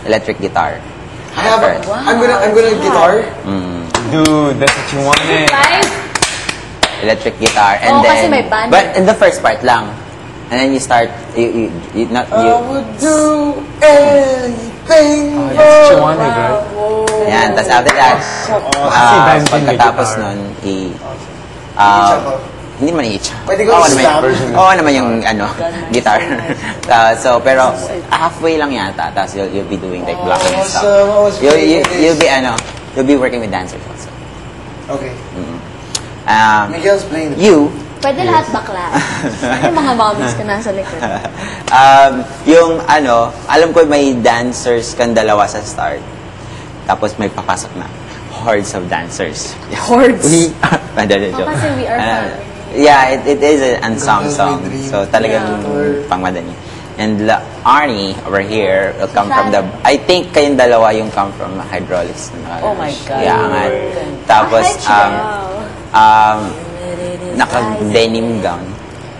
electric guitar. I'm gonna guitar. Dude, that's what you wanted. Electric guitar, and then. kasi may band. But in the first part lang, and then you start. You I would do anything. Oh, that's what you wanted, right? Yan, tas after that, pagkatapos nun, hindi man i-itcha. Pwede ko i-slam. Oo naman yung guitar. So, pero halfway lang yata, tapos you'll be doing like blocking and stuff. You'll be working with dancers also. Okay. Miguel's playing the you. Pwede lahat bakla. Yung mga mommies ka nasa likod. Yung alam ko may dancers kang dalawa sa start. Tapos may papasok na hordes of dancers. Hordes? Kasi we are family. Yeah, it is an ensemble song. So talagang pangmadali. And Arnie over here will come from the, I think kayong dalawa yung come from hydraulics. Oh my God. Yeah, angat. Tapos, naka-denim gown.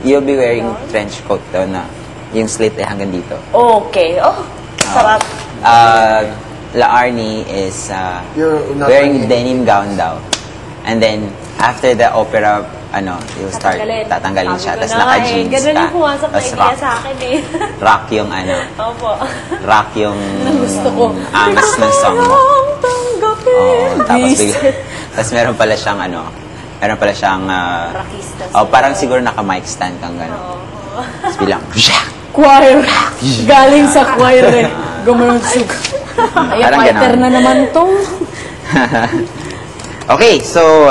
You'll be wearing trench coat daw na yung slit hanggang dito. Okay. Oh, sarap. La Arnie is wearing denim gown daw. And then, after the opera, you'll start, tatanggalin siya. Tapos naka-jeans ka. Ganun yung pumasok na idea sa akin eh. Rock yung Opo. Rock yung gusto ko. Angas ng song mo. Tapos meron pala siyang parang siguro naka-mic stand kang gano'n. Tapos bilang, Choir. Galing sa choir eh. Gumansug. Ay, fighter na naman to. Okay, so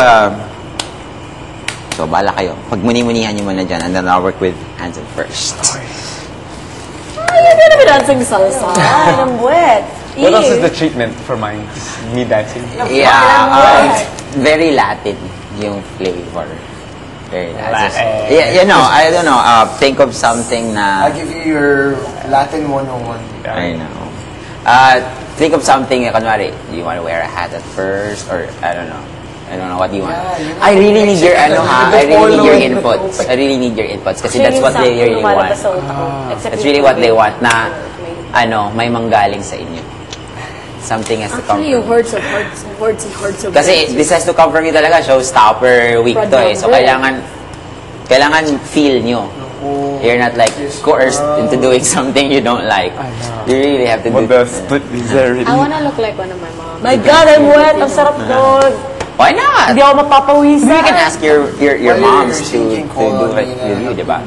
bala kayo. Pag muni-munihan nyo muna dyan, and then I'll work with Hanson first. You're gonna be dancing salsa. I'm wet. What else is the treatment for mine? Me dancing? Yeah, very Latin yung flavor. Very Latin. Yeah, I don't know. Think of something na... I'll give you your Latin 101. I know. Think of something, kunwari, do you want to wear a hat at first? Or, I don't know. I don't know what you want. I really need your, I really need your inputs. I really need your inputs kasi that's what they really want. That's really what they want na, may manggaling sa inyo. Something has to come from you. Hordes of kasi this has to come from you talaga. Showstopper week to eh. So, kailangan feel nyo. You're not like coerced into doing something you don't like. You really have to do I wanna look like one of my moms. My God, I'm wet. Ang sarap doon. Why not? Hindi ako mapapawisan. You can ask your moms to do it with you, diba?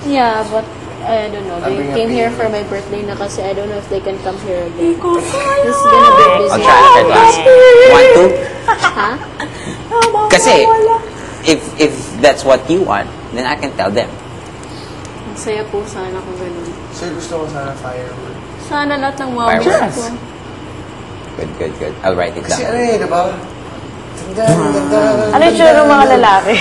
Yeah, but I don't know. They came here for my birthday na kasi I don't know if they can come here again. This is gonna be busy. I'll try to ask. Want to? Huh? Kasi, if that's what you want, then I can tell them. Ang saya po sana kung ganun. So gusto ko sana firework. Sana lahat ng mommies ko. Good. I'll write it down. Kasi diba? Ano yung tsura ng mga lalaki?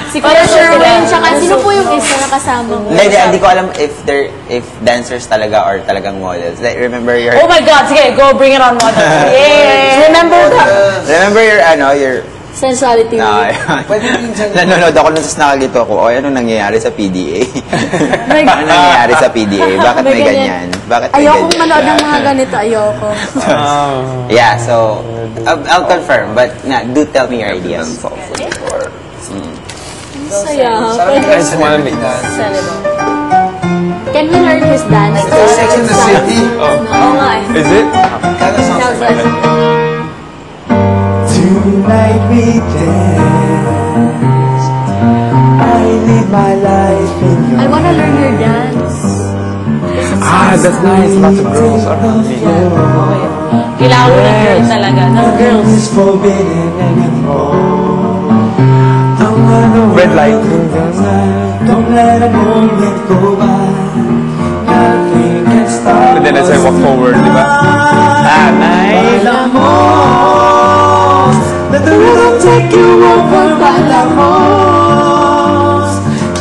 Si Kuya Sherwin, tsaka sino po yung isa na kasama mo? Hindi ko alam if dancers talaga or talagang models. Like, remember your... Oh my God! Sige, go bring it on, model. Yeah! Remember your... Sensuality. Nanonood ako nung nakagito ko, anong nangyayari sa PDA? Ano nangyayari sa PDA? Bakit may ganyan? Ayokong manood ng mga ganito. Ayoko. Yeah, so, I'll confirm. But do tell me your ideas. Saya. I just want to make Can we learn his dance? Sex in the City. Oo nga eh. Is it? Tonight we dance. I live my life in your I wanna learn your dance. That's nice. Lots of girls around me. Kailangan mo ng girl talaga. Ng girls. is forbidden anymore. Red light. Don't let a moment go by. Nothing can stop. And then as I walk forward, di ba? Nice. Let the rhythm take you over, bailamos.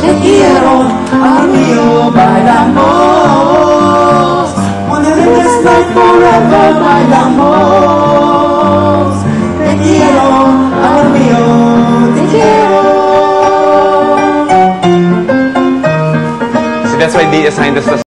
Te quiero, amigo, bailamos. Wanna live this night forever, bailamos. Te quiero, amigo, te quiero. So that's why they assigned us the